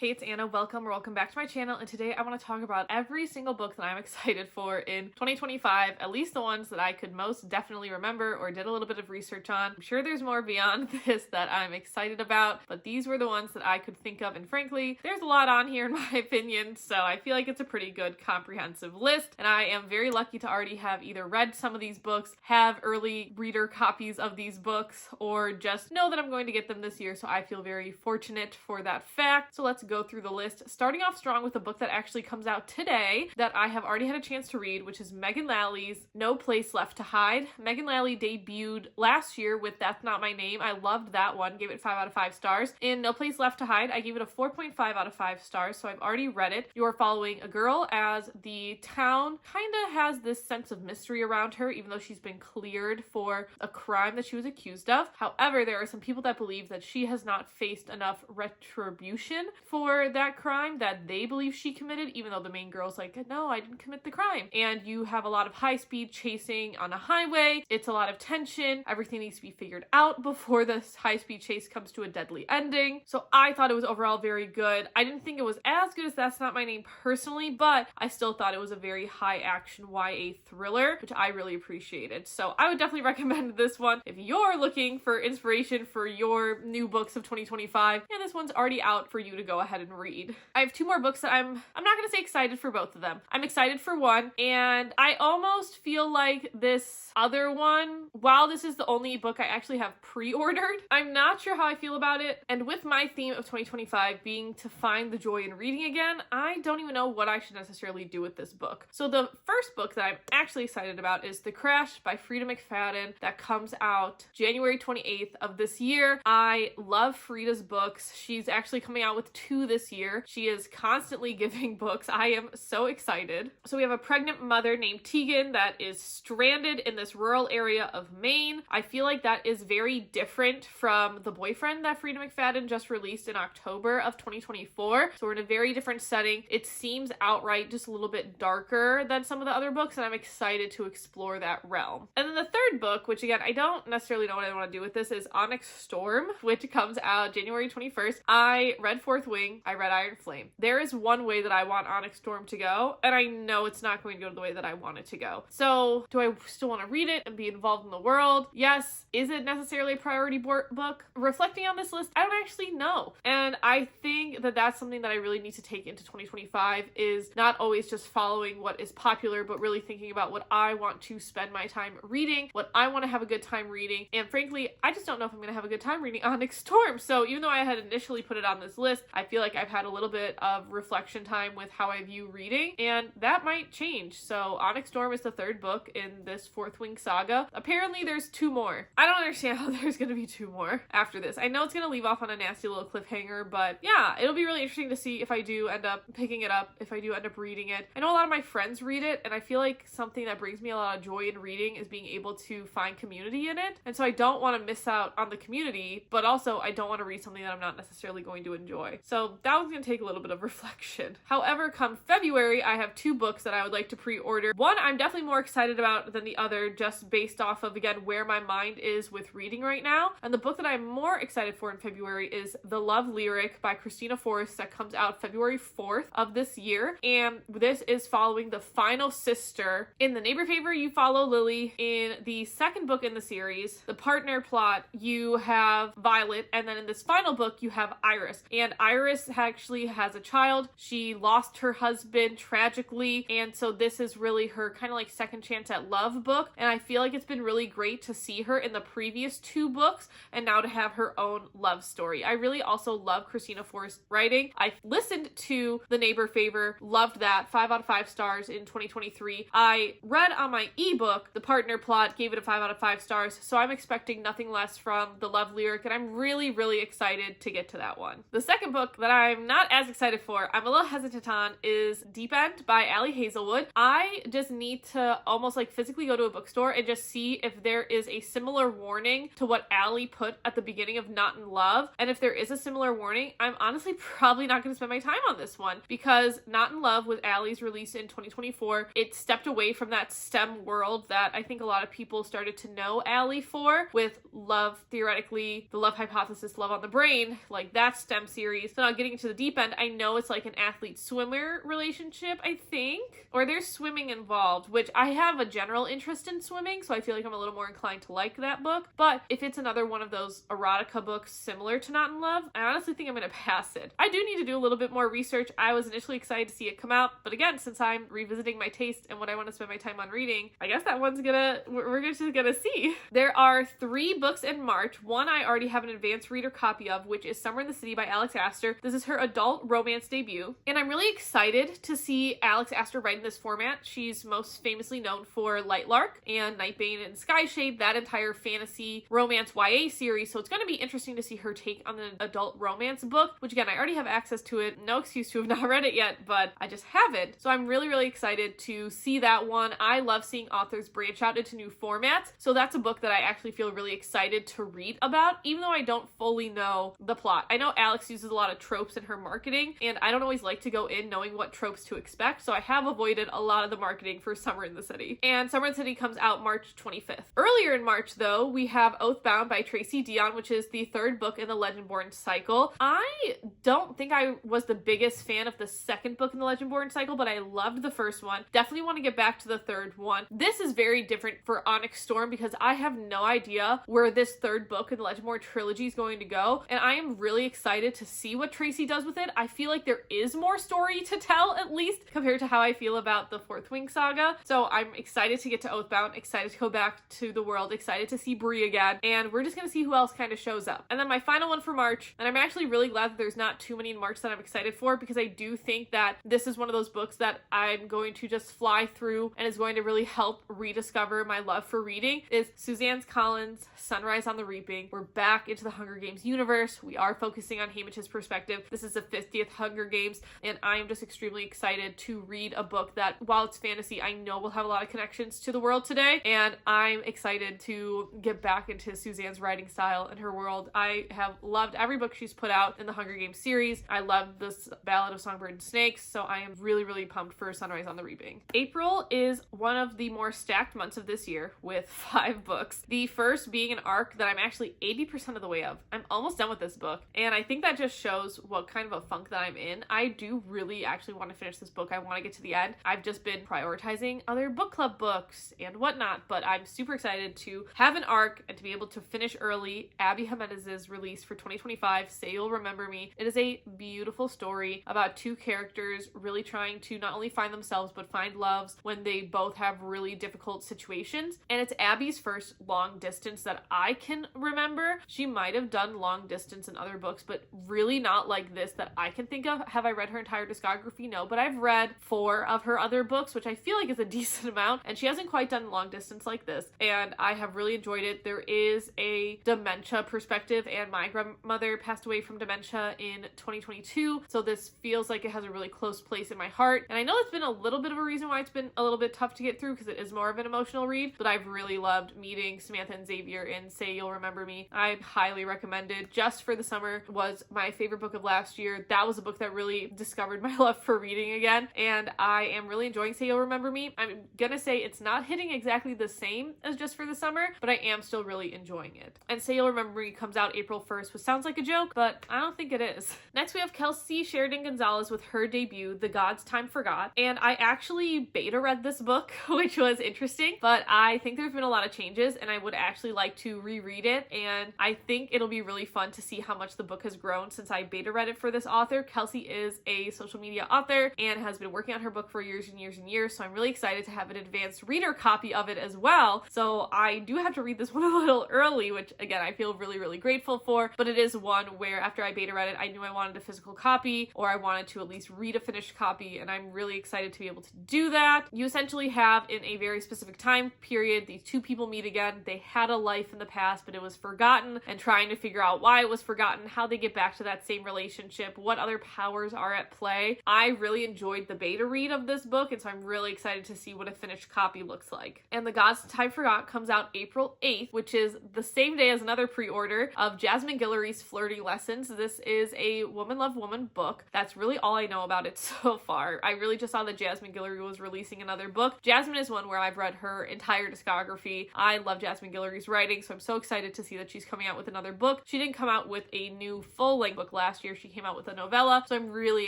Hey, it's Anna. Welcome back to my channel, and today I want to talk about every single book that I'm excited for in 2025, at least the ones that I could most definitely remember or did a little bit of research on. I'm sure there's more beyond this that I'm excited about, but these were the ones that I could think of, and frankly, there's a lot on here in my opinion, so I feel like it's a pretty good comprehensive list, and I am very lucky to already have either read some of these books, have early reader copies of these books, or just know that I'm going to get them this year, so I feel very fortunate for that fact. So let's go through the list, starting off strong with a book that actually comes out today that I have already had a chance to read, which is Megan Lally's No Place Left to Hide. Megan Lally debuted last year with That's Not My Name. I loved that one, gave it 5 out of 5 stars. In No Place Left to Hide, I gave it a 4.5 out of 5 stars, so I've already read it. You are following a girl as the town kind of has this sense of mystery around her, even though she's been cleared for a crime that she was accused of. However, there are some people that believe that she has not faced enough retribution for that crime that they believe she committed, even though the main girl's like, no, I didn't commit the crime. And you have a lot of high-speed chasing on a highway. It's a lot of tension. Everything needs to be figured out before this high-speed chase comes to a deadly ending. So I thought it was overall very good. I didn't think it was as good as That's Not My Name personally, but I still thought it was a very high-action YA thriller, which I really appreciated. So I would definitely recommend this one if you're looking for inspiration for your new books of 2025, and this one's already out for you to go ahead and read. I have two more books that I'm not gonna say excited for both of them. I'm excited for one, and I almost feel like this other one, while this is the only book I actually have pre-ordered, I'm not sure how I feel about it. And with my theme of 2025 being to find the joy in reading again, I don't even know what I should necessarily do with this book. So the first book that I'm actually excited about is The Crash by Freida McFadden that comes out January 28th of this year. I love Freida's books. She's actually coming out with 2 this year. She is constantly giving books. I am so excited. So we have a pregnant mother named Tegan that is stranded in this rural area of Maine. I feel like that is very different from The Boyfriend that Freida McFadden just released in October of 2024. So we're in a very different setting. It seems outright just a little bit darker than some of the other books, and I'm excited to explore that realm. And then the third book, which again, I don't necessarily know what I want to do with this, is Onyx Storm, which comes out January 21st. I read Fourth Wing. I read Iron Flame. There is one way that I want Onyx Storm to go, and I know it's not going to go the way that I want it to go. So do I still want to read it and be involved in the world? Yes. Is it necessarily a priority book? Reflecting on this list, I don't actually know. And I think that that's something that I really need to take into 2025, is not always just following what is popular, but really thinking about what I want to spend my time reading, what I want to have a good time reading. And frankly, I just don't know if I'm going to have a good time reading Onyx Storm. So even though I had initially put it on this list, I feel like I've had a little bit of reflection time with how I view reading, and that might change. So Onyx Storm is the third book in this Fourth Wing saga. Apparently there's 2 more. I don't understand how there's going to be 2 more after this. I know it's going to leave off on a nasty little cliffhanger, but yeah, it'll be really interesting to see if I do end up picking it up, if I do end up reading it. I know a lot of my friends read it, and I feel like something that brings me a lot of joy in reading is being able to find community in it. And so I don't want to miss out on the community, but also I don't want to read something that I'm not necessarily going to enjoy. So that was going to take a little bit of reflection. However, come February, I have 2 books that I would like to pre-order. One I'm definitely more excited about than the other, just based off of, again, where my mind is with reading right now. And the book that I'm more excited for in February is The Love Lyric by Christina Forrest that comes out February 4th of this year. And this is following the final sister. In The Neighbor Favor, you follow Lily. In the second book in the series, The Partner Plot, you have Violet. And then in this final book, you have Iris. And Iris actually has a child. She lost her husband tragically. And so this is really her kind of like second chance at love book. And I feel like it's been really great to see her in the previous 2 books and now to have her own love story. I really also love Christina Forrest's writing. I listened to The Neighbor Favor, loved that, 5 out of 5 stars in 2023. I read on my ebook The Partner Plot, gave it a 5 out of 5 stars. So I'm expecting nothing less from The Love Lyric, and I'm really, really excited to get to that one. The second book that I'm not as excited for, I'm a little hesitant on, is Deep End by Ali Hazelwood. I just need to almost like physically go to a bookstore and just see if there is a similar warning to what Ali put at the beginning of Not in Love. And if there is a similar warning, I'm honestly probably not going to spend my time on this one, because Not in Love was Ali's release in 2024. It stepped away from that STEM world that I think a lot of people started to know Ali for, with Love, theoretically, The Love Hypothesis, Love on the Brain, like that STEM series. So about getting into the deep end, I know it's like an athlete-swimmer relationship, I think. Or there's swimming involved, which I have a general interest in swimming, so I feel like I'm a little more inclined to like that book. But if it's another one of those erotica books similar to Not in Love, I honestly think I'm going to pass it. I do need to do a little bit more research. I was initially excited to see it come out, but again, since I'm revisiting my taste and what I want to spend my time on reading, I guess that we're just gonna see. There are 3 books in March. One I already have an advanced reader copy of, which is Summer in the City by Alex Astor. This is her adult romance debut, and I'm really excited to see Alex Astor write in this format. She's most famously known for Lightlark and Nightbane and Skyshade, that entire fantasy romance YA series, so it's going to be interesting to see her take on an adult romance book, which again, I already have access to it. No excuse to have not read it yet, but I just haven't. So I'm really, really excited to see that one. I love seeing authors branch out into new formats, so that's a book that I actually feel really excited to read about, even though I don't fully know the plot. I know Alex uses a lot of tropes in her marketing, and I don't always like to go in knowing what tropes to expect, so I have avoided a lot of the marketing for Summer in the City. And Summer in the City comes out March 25th. Earlier in March, though, we have Oathbound by Tracy Deonn, which is the 3rd book in the Legendborn cycle. I don't think I was the biggest fan of the 2nd book in the Legendborn cycle, but I loved the 1st one. Definitely want to get back to the 3rd one. This is very different for Onyx Storm because I have no idea where this 3rd book in the Legendborn trilogy is going to go, and I am really excited to see what Tracy does with it. I feel like there is more story to tell, at least, compared to how I feel about the 4th Wing saga. So I'm excited to get to Oathbound, excited to go back to the world, excited to see Bree again, and we're just gonna see who else kind of shows up. And then my final one for March, and I'm actually really glad that there's not too many in March that I'm excited for, because I do think that this is one of those books that I'm going to just fly through and is going to really help rediscover my love for reading, is Suzanne Collins' Sunrise on the Reaping. We're back into the Hunger Games universe. We are focusing on Haymitch's perspective. This is the 50th Hunger Games, and I am just extremely excited to read a book that, while it's fantasy, I know will have a lot of connections to the world today, and I'm excited to get back into Suzanne's writing style and her world. I have loved every book she's put out in the Hunger Games series. I love this Ballad of Songbird and Snakes, so I am really, really pumped for Sunrise on the Reaping. April is one of the more stacked months of this year with 5 books. The first being an arc that I'm actually 80% of the way of. I'm almost done with this book, and I think that just shows what kind of a funk that I'm in. I do really actually want to finish this book. I want to get to the end. I've just been prioritizing other book club books and whatnot, but I'm super excited to have an arc and to be able to finish early Abby Jimenez's release for 2025, Say You'll Remember Me. It is a beautiful story about 2 characters really trying to not only find themselves but find loves when they both have really difficult situations. And it's Abby's first long distance that I can remember. She might have done long distance in other books, but really not like this that I can think of. Have I read her entire discography? No, but I've read 4 of her other books, which I feel like is a decent amount, and she hasn't quite done long distance like this, and I have really enjoyed it. There is a dementia perspective, and my grandmother passed away from dementia in 2022, so this feels like it has a really close place in my heart, and I know it's been a little bit of a reason why it's been a little bit tough to get through, because it is more of an emotional read, but I've really loved meeting Samantha and Xavier in Say You'll Remember Me. I highly recommend it. Just for the Summer was my favorite book of last year. That was a book that really discovered my love for reading again, and I am really enjoying Say You'll Remember Me. I'm gonna say it's not hitting exactly the same as Just for the Summer, but I am still really enjoying it. And Say You'll Remember Me comes out April 1st, which sounds like a joke, but I don't think it is. Next we have Kelsey Sheridan Gonzalez with her debut, The Gods Time Forgot, and I actually beta read this book, which was interesting, but I think there's been a lot of changes, and I would actually like to reread it, and I think it'll be really fun to see how much the book has grown since I beta read it for this author. Kelsey is a social media author and has been working on her book for years and years and years, so I'm really excited to have an advanced reader copy of it as well. So I do have to read this one a little early, which again I feel really, really grateful for, but it is one where after I beta read it, I knew I wanted a physical copy, or I wanted to at least read a finished copy, and I'm really excited to be able to do that. You essentially have, in a very specific time period, these 2 people meet again. They had a life in the past, but it was forgotten, and trying to figure out why it was forgotten, how they get back to that same relationship, what other powers are at play. I really enjoyed the beta read of this book, and so I'm really excited to see what a finished copy looks like. And The Gods Time Forgot comes out April 8th, which is the same day as another pre-order of Jasmine Guillory's Flirting Lessons. This is a Woman Love Woman book. That's really all I know about it so far. I really just saw that Jasmine Guillory was releasing another book. Jasmine is one where I've read her entire discography. I love Jasmine Guillory's writing, so I'm so excited to see that she's coming out with another book. She didn't come out with a new full-length book last last year she came out with a novella, so I'm really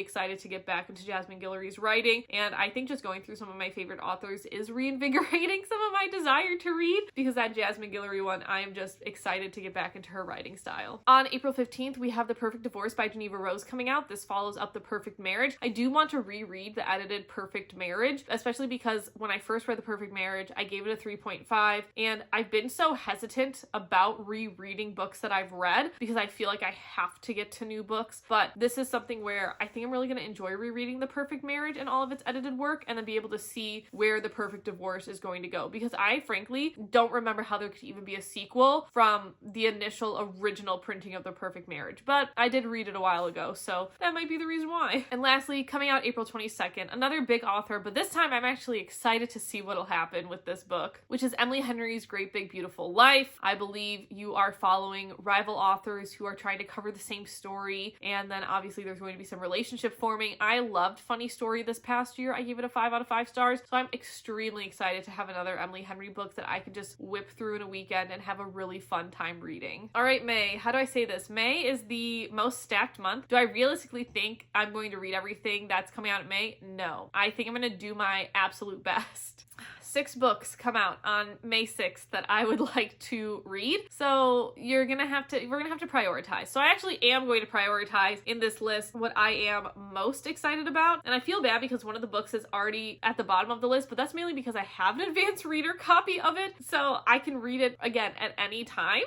excited to get back into Jasmine Guillory's writing, and I think just going through some of my favorite authors is reinvigorating some of my desire to read, because that Jasmine Guillory one, I am just excited to get back into her writing style. On April 15th, we have The Perfect Divorce by Geneva Rose coming out. This follows up The Perfect Marriage. I do want to reread the edited Perfect Marriage, especially because when I first read The Perfect Marriage, I gave it a 3.5, and I've been so hesitant about rereading books that I've read because I feel like I have to get to new books, but this is something where I think I'm really going to enjoy rereading The Perfect Marriage and all of its edited work, and then be able to see where The Perfect Divorce is going to go, because I frankly don't remember how there could even be a sequel from the initial original printing of The Perfect Marriage, but I did read it a while ago, so that might be the reason why. And lastly, coming out April 22nd, another big author, but this time I'm actually excited to see what'll happen with this book, which is Emily Henry's Great Big Beautiful Life. I believe you are following rival authors who are trying to cover the same story, and then obviously there's going to be some relationship forming. I loved Funny Story this past year. I gave it a 5 out of 5 stars, so I'm extremely excited to have another Emily Henry book that I could just whip through in a weekend and have a really fun time reading. All right, May. How do I say this? May is the most stacked month. Do I realistically think I'm going to read everything that's coming out in May? No. I think I'm going to do my absolute best. 6 books come out on May 6th that I would like to read. So we're gonna have to prioritize. So I actually am going to prioritize in this list what I am most excited about. And I feel bad because one of the books is already at the bottom of the list, but that's mainly because I have an advanced reader copy of it. So I can read it again at any time,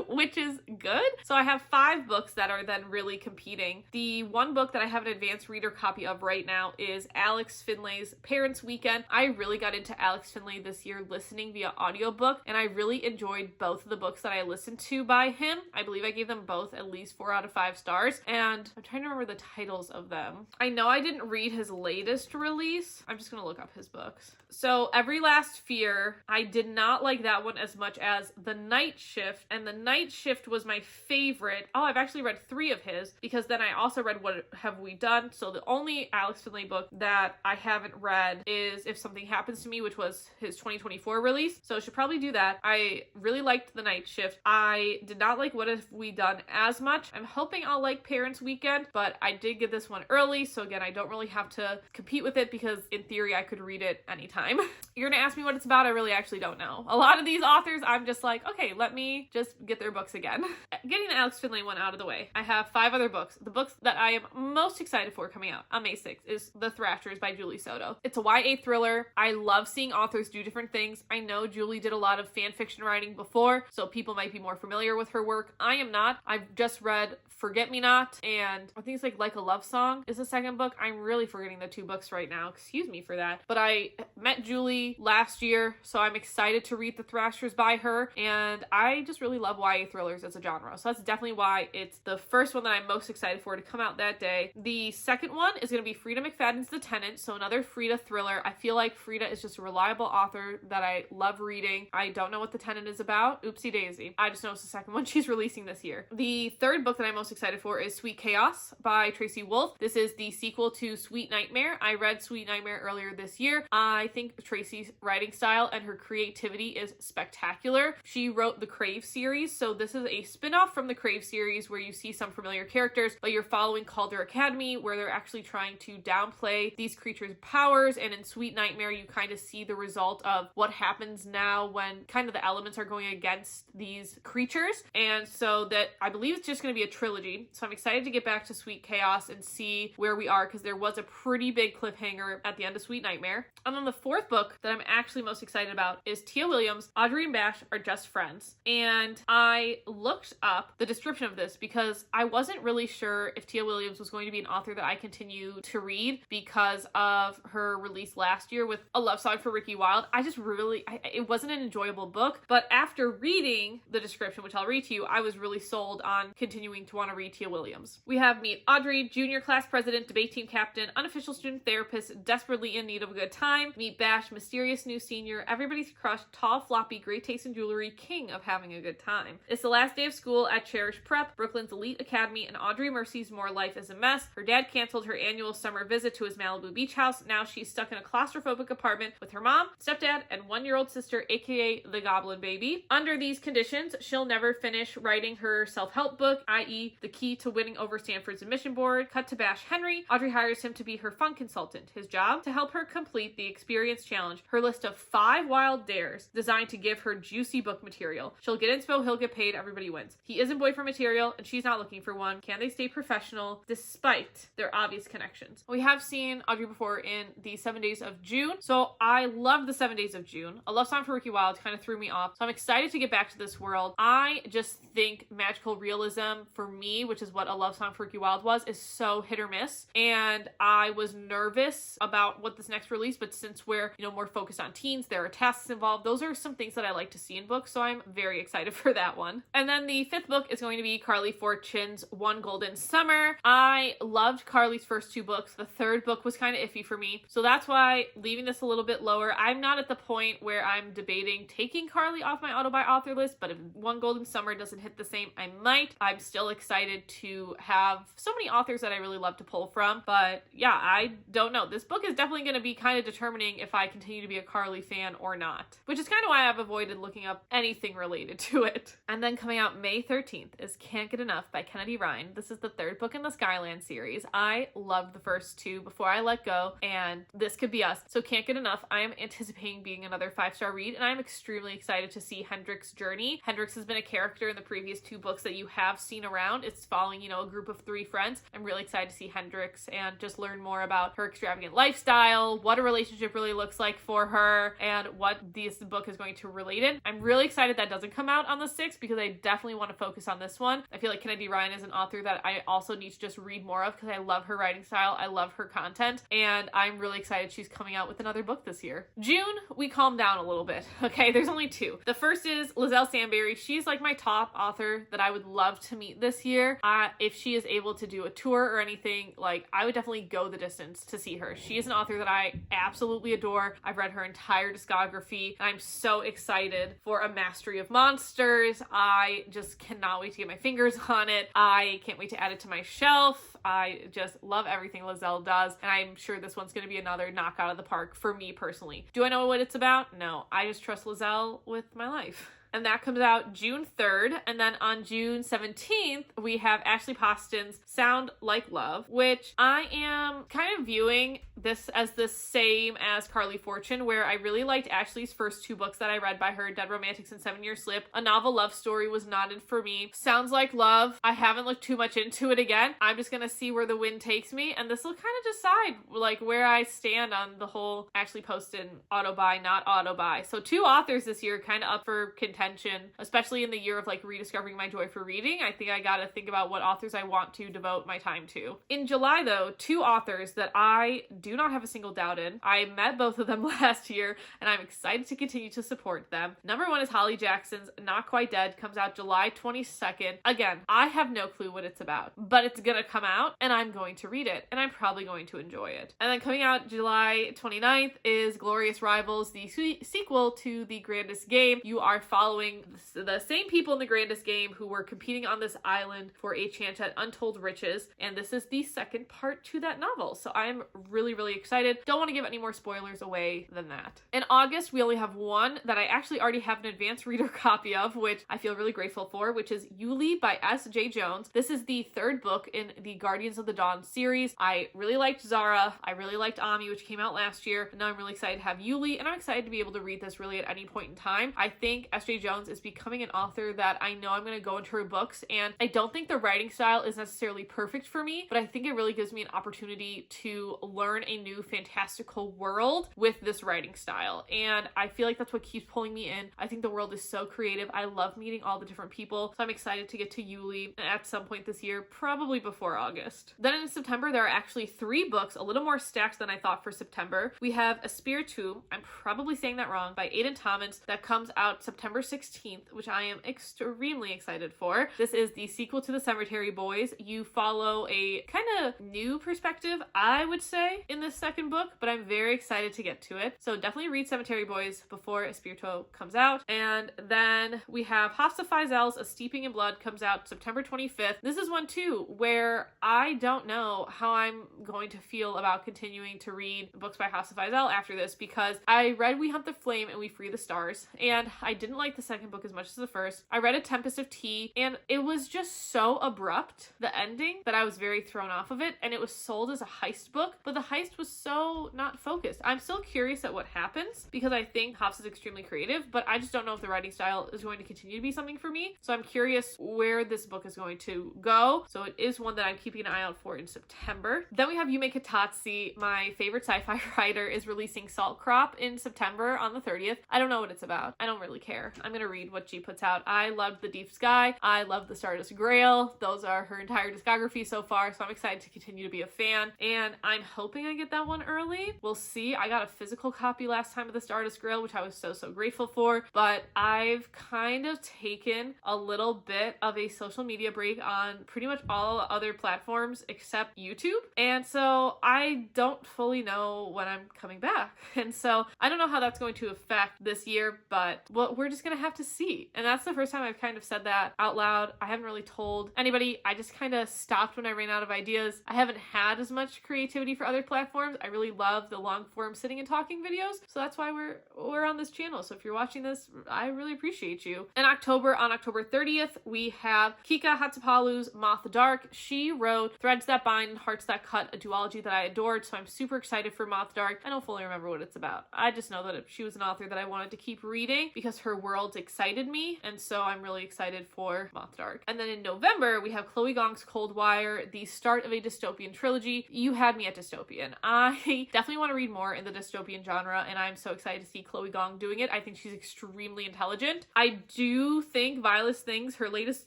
which is good. So I have 5 books that are then really competing. The one book that I have an advanced reader copy of right now is Alex Finlay's Parents Weekend. I really got into Alex Finlay this year listening via audiobook, and I really enjoyed both of the books that I listened to by him. I believe I gave them both at least 4 out of 5 stars, and I'm trying to remember the titles of them. I know I didn't read his latest release. I'm just gonna look up his books. So Every Last Fear, I did not like that one as much as The Night Shift, and The Night Shift was my favorite. Oh, I've actually read 3 of his, because then I also read What Have We Done? So the only Alex Finlay book that I haven't read is If Something Happens to Me, which was his 2024 release, so I should probably do that. I really liked The Night Shift. I did not like What Have We Done as much. I'm hoping I'll like Parents Weekend, but I did get this one early, so again, I don't really have to compete with it because in theory I could read it anytime. You're gonna ask me what it's about. I really actually don't know. A lot of these authors, I'm just like, okay, let me just get their books again. Getting the Alex Finlay one out of the way, I have 5 other books. The books that I am most excited for coming out on May 6th is The Thrashers by Julie Soto. It's a YA thriller. I love seeing authors do different things. I know Julie did a lot of fan fiction writing before, so people might be more familiar with her work. I am not. I've just read Forget Me Not, and I think it's like a Love Song is the second book. I'm really forgetting the 2 books right now. Excuse me for that. But I met Julie last year, so I'm excited to read The Thrashers by her, and I just really love YA thrillers as a genre. So that's definitely why it's the first one that I'm most excited for to come out that day. The second one is going to be Frida McFadden's The Tenant, so another Frida thriller. I feel like Frida is just a reliable author that I love reading. I don't know what The Tenant is about. Oopsie daisy. I just know it's the second one she's releasing this year. The third book that I'm most excited for is Sweet Chaos by Tracy Wolff. This is the sequel to Sweet Nightmare. I read Sweet Nightmare earlier this year. I think Tracy's writing style and her creativity is spectacular. She wrote the Crave series, so this is a spin-off from the Crave series where you see some familiar characters, but you're following Calder Academy, where they're actually trying to downplay these creatures' powers, and in Sweet Nightmare you kind of see the result of what happens now when kind of the elements are going against these creatures. And so that, I believe it's just going to be a trilogy, so I'm excited to get back to Sweet Chaos and see where we are, because there was a pretty big cliffhanger at the end of Sweet Nightmare. And then the fourth book that I'm actually most excited about is Tia Williams' Audrey and Bash Are Just Friends. And I looked up the description of this because I wasn't really sure if Tia Williams was going to be an author that I continue to read because of her release last year with A Love Song for Ricky Wilde. It wasn't an enjoyable book, but after reading the description, which I'll read to you, I was really sold on continuing to want to read Tia Williams. We have Meet Audrey, junior class president, debate team captain, unofficial student therapist, desperately in need of a good time. Meet Bash, mysterious new senior, everybody's crush, tall, floppy, great taste in jewelry, king of having a good time. It's the last day of school at Cherish Prep, Brooklyn's elite academy, and Audrey Mercy's more life is a mess. Her dad canceled her annual summer visit to his Malibu beach house. Now she's stuck in a claustrophobic apartment with her mom, mom, stepdad, and 1-year-old sister, aka the Goblin Baby. Under these conditions, she'll never finish writing her self-help book, i.e. The Key to Winning Over Stanford's Admission Board. Cut to Bash Henry. Audrey hires him to be her fun consultant. His job? To help her complete the Experience Challenge, her list of 5 wild dares designed to give her juicy book material. She'll get inspo, he'll get paid, everybody wins. He isn't boyfriend material, and she's not looking for one. Can they stay professional despite their obvious connections? We have seen Audrey before in the 7 Days of June, so I love the 7 Days of June. A Love Song for Ricky Wilde kind of threw me off, so I'm excited to get back to this world. I just think magical realism for me, which is what A Love Song for Ricky Wilde was, is so hit or miss, and I was nervous about what this next release, but since we're, more focused on teens, there are tasks involved. Those are some things that I like to see in books, so I'm very excited for that one. And then the 5th book is going to be Carley Fortune's One Golden Summer. I loved Carley's first 2 books. The 3rd book was kind of iffy for me, so that's why leaving this a little bit lower. I'm not at the point where I'm debating taking Carley off my auto buy author list, but if One Golden Summer doesn't hit the same, I might. I'm still excited to have so many authors that I really love to pull from, but yeah, I don't know. This book is definitely going to be kind of determining if I continue to be a Carley fan or not, which is kind of why I've avoided looking up anything related to it. And then coming out May 13th is Can't Get Enough by Kennedy Ryan. This is the 3rd book in the Skyland series. I loved the first 2 Before I Let Go, and this could be us. So Can't Get Enough, I am anticipating being another 5-star read, and I'm extremely excited to see Hendrix' journey. Hendrix has been a character in the previous 2 books that you have seen around. It's following, a group of 3 friends. I'm really excited to see Hendrix and just learn more about her extravagant lifestyle, what a relationship really looks like for her, and what this book is going to relate in. I'm really excited that doesn't come out on the 6th because I definitely want to focus on this one. I feel like Kennedy Ryan is an author that I also need to just read more of because I love her writing style, I love her content, and I'm really excited she's coming out with another book this year. June, we calm down a little bit, okay? There's only 2. The first is Lizelle Samberry. She's like my top author that I would love to meet this year. If she is able to do a tour or anything, I would definitely go the distance to see her. She is an author that I absolutely adore. I've read her entire discography, and I'm so excited for A Mastery of Monsters. I just cannot wait to get my fingers on it. I can't wait to add it to my shelf. I just love everything Lizelle does, and I'm sure this one's going to be another knockout of the park for me personally. Do I know what it's about? No. I just trust Lizelle with my life. And that comes out June 3rd. And then on June 17th, we have Ashley Poston's Sound Like Love, which I am kind of viewing this as the same as Carley Fortune, where I really liked Ashley's first 2 books that I read by her, Dead Romantics and 7 Year Slip. A novel love story was not in for me. Sounds Like Love, I haven't looked too much into it again. I'm just gonna see where the wind takes me, and this will kind of decide where I stand on the whole Ashley Poston auto buy, not auto buy. So 2 authors this year kind of up for contention, especially in the year of rediscovering my joy for reading. I think I gotta think about what authors I want to devote my time to. In July though, 2 authors that I do not have a single doubt in. I met both of them last year, and I'm excited to continue to support them. Number 1 is Holly Jackson's Not Quite Dead, comes out July 22nd. Again, I have no clue what it's about, but it's gonna come out, and I'm going to read it, and I'm probably going to enjoy it. And then coming out July 29th is Glorious Rivals, the sequel to The Grandest Game. You are following the same people in The Grandest Game who were competing on this island for a chance at untold riches, and this is the 2nd part to that novel. So I'm really excited. Don't want to give any more spoilers away than that. In August, we only have one that I actually already have an advanced reader copy of, which I feel really grateful for, which is Yulee by S.J. Jones. This is the 3rd book in the Guardians of the Dawn series. I really liked Zara. I really liked Ami, which came out last year. And now I'm really excited to have Yulee, and I'm excited to be able to read this really at any point in time. I think S.J. Jones is becoming an author that I know I'm going to go into her books, and I don't think the writing style is necessarily perfect for me, but I think it really gives me an opportunity to learn a new fantastical world with this writing style, and I feel like that's what keeps pulling me in. I think the world is so creative. I love meeting all the different people, so I'm excited to get to Yulee at some point this year, probably before August. Then in September, there are actually 3 books, a little more stacked than I thought for September. We have Espiritu, I'm probably saying that wrong, by Aiden Thomas, that comes out September 16th, which I am extremely excited for. This is the sequel to The Cemetery Boys. You follow a kind of new perspective, I would say, in this second book, but I'm very excited to get to it. So definitely read Cemetery Boys before Espirito comes out. And then we have Hafsa Faisal's A Steeping in Blood comes out September 25th. This is one too where I don't know how I'm going to feel about continuing to read books by Hafsa Faisal after this, because I read We Hunt the Flame and We Free the Stars, and I didn't like the second book as much as the first. I read A Tempest of Tea, and it was just so abrupt, the ending, that I was very thrown off of it, and it was sold as a heist book, but the heist was so not focused. I'm still curious at what happens, because I think Hafsa is extremely creative, but I just don't know if the writing style is going to continue to be something for me, so I'm curious where this book is going to go. So it is one that I'm keeping an eye out for in September. Then we have Yume Kitatsu. My favorite sci-fi writer is releasing Salt Crop in September on the 30th. I don't know what it's about. I don't really care. I'm gonna read what she puts out. I loved The Deep Sky. I love The Stardust Grail. Those are her entire discography so far, so I'm excited to continue to be a fan, and I'm hoping I get that one early. We'll see. I got a physical copy last time of The Stardust Grail, which I was so grateful for, but I've kind of taken a little bit of a social media break on pretty much all other platforms except YouTube, and so I don't fully know when I'm coming back, and so I don't know how that's going to affect this year, but we're just gonna have to see. And that's the first time I've kind of said that out loud. I haven't really told anybody. I just kind of stopped when I ran out of ideas. I haven't had as much creativity for other platforms. I really love the long form sitting and talking videos, so that's why we're on this channel. So if you're watching this, I really appreciate you. In October, on October 30th, we have Kika Hatsupalu's Moth Dark. She wrote Threads That Bind and Hearts That Cut, a duology that I adored, so I'm super excited for Moth Dark. I don't fully remember what it's about. I just know that she was an author that I wanted to keep reading because her world excited me, and so I'm really excited for Moth Dark. And then in November, we have Chloe Gong's Cold Wire, the start of a dystopian trilogy. You had me at dystopian. I definitely want to read more in the dystopian genre, and I'm so excited to see Chloe Gong doing it. I think she's extremely intelligent. I do think Violet's Things, her latest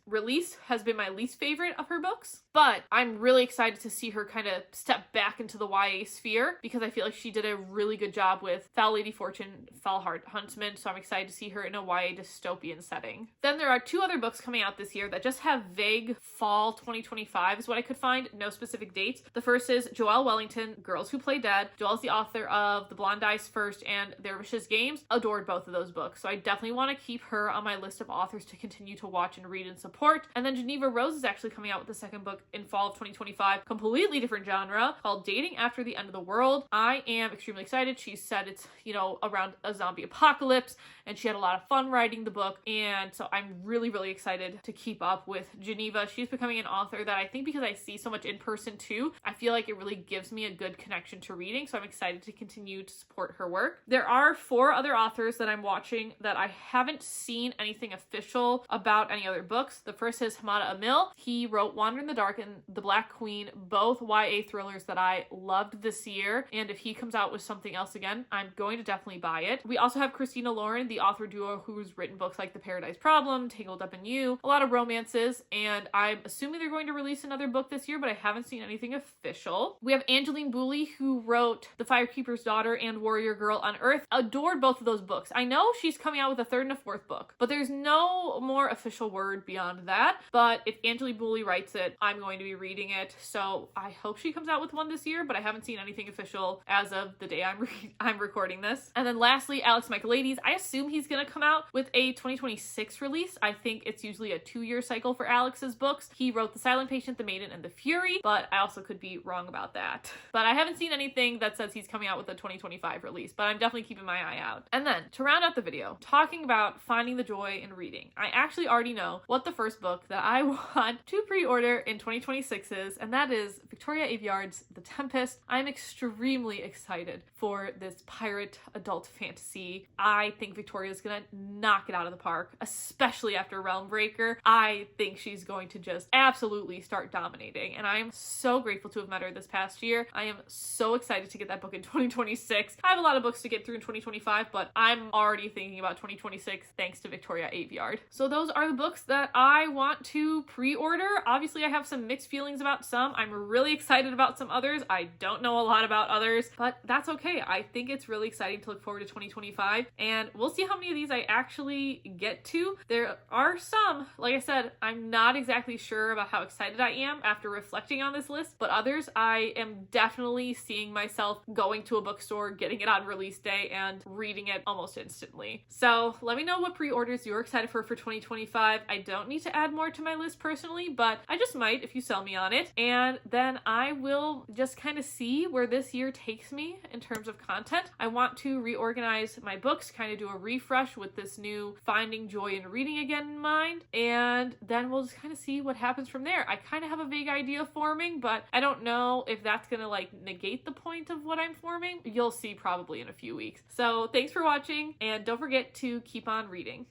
release, has been my least favorite of her books, but I'm really excited to see her kind of step back into the YA sphere, because I feel like she did a really good job with Foul Lady Fortune, Foul Huntsman, so I'm excited to see her in a YA dystopian setting. Then there are two other books coming out this year that just have vague fall 2025 is what I could find, no specific dates. The first is Joelle Wellington, Girls Who Play Dead. Joelle's the author of The Blonde Dice First and Their Vicious Games. Adored both of those books, so I definitely want to keep her on my list of authors to continue to watch and read and support. And then Geneva Rose is actually coming out with the second book in fall of 2025, completely different genre, called Dating After the End of the World. I am extremely excited. She said it's, around a zombie apocalypse, and she had a lot of fun writing the book, and so I'm really excited to keep up with Geneva. She's becoming an author that I think, because I see so much in person too, I feel like it really gives me a good connection to reading, so I'm excited to continue to support her work. There are 4 other authors that I'm watching that I haven't seen anything official about any other books. The first is Hamada Amil. He wrote Wander in the Dark and The Black Queen, both YA thrillers that I loved this year, and if he comes out with something else again, I'm going to definitely buy it. We also have Christina Lauren, the author duo who's written books like The Paradise Problem, Tangled Up in You, a lot of romances, and I'm assuming they're going to release another book this year, but I haven't seen anything official. We have Angeline Booley, who wrote The Firekeeper's Daughter and Warrior Girl on Earth. Adored both of those books. I know she's coming out with a 3rd and a 4th book, but there's no more official word beyond that. But if Angeline Booley writes it, I'm going to be reading it, so I hope she comes out with one this year, but I haven't seen anything official as of the day I'm recording this. And then lastly, Alex Michaelides. I assume he's gonna come out with a 2026 release. I think it's usually a 2-year cycle for Alex's books. He wrote The Silent Patient, The Maiden, and The Fury, but I also could be wrong about that. But I haven't seen anything that says he's coming out with a 2025 release, but I'm definitely keeping my eye out. And then, to round out the video, talking about finding the joy in reading, I actually already know what the first book that I want to pre-order in 2026 is, and that is Victoria Aveyard's The Tempest. I'm extremely excited for this pirate adult fantasy. I think Victoria's gonna knock it out of the park, especially after Realmbreaker. I think she's going to just absolutely start dominating, and I am so grateful to have met her this past year. I am so excited to get that book in 2026. I have a lot of books to get through in 2025, but I'm already thinking about 2026 thanks to Victoria Aveyard. So those are the books that I want to pre-order. Obviously, I have some mixed feelings about some. I'm really excited about some others. I don't know a lot about others, but that's okay. I think it's really exciting to look forward to 2025, and we'll see how many of these I actually actually get to. There are some, like I said, I'm not exactly sure about how excited I am after reflecting on this list, but others I am definitely seeing myself going to a bookstore, getting it on release day, and reading it almost instantly. So let me know what pre-orders you're excited for 2025. I don't need to add more to my list personally, but I just might if you sell me on it. And then I will just kind of see where this year takes me in terms of content. I want to reorganize my books, kind of do a refresh with this new finding joy in reading again in mind, and then we'll just kind of see what happens from there. I kind of have a vague idea forming, but I don't know if that's gonna like negate the point of what I'm forming. You'll see probably in a few weeks. So thanks for watching, and don't forget to keep on reading.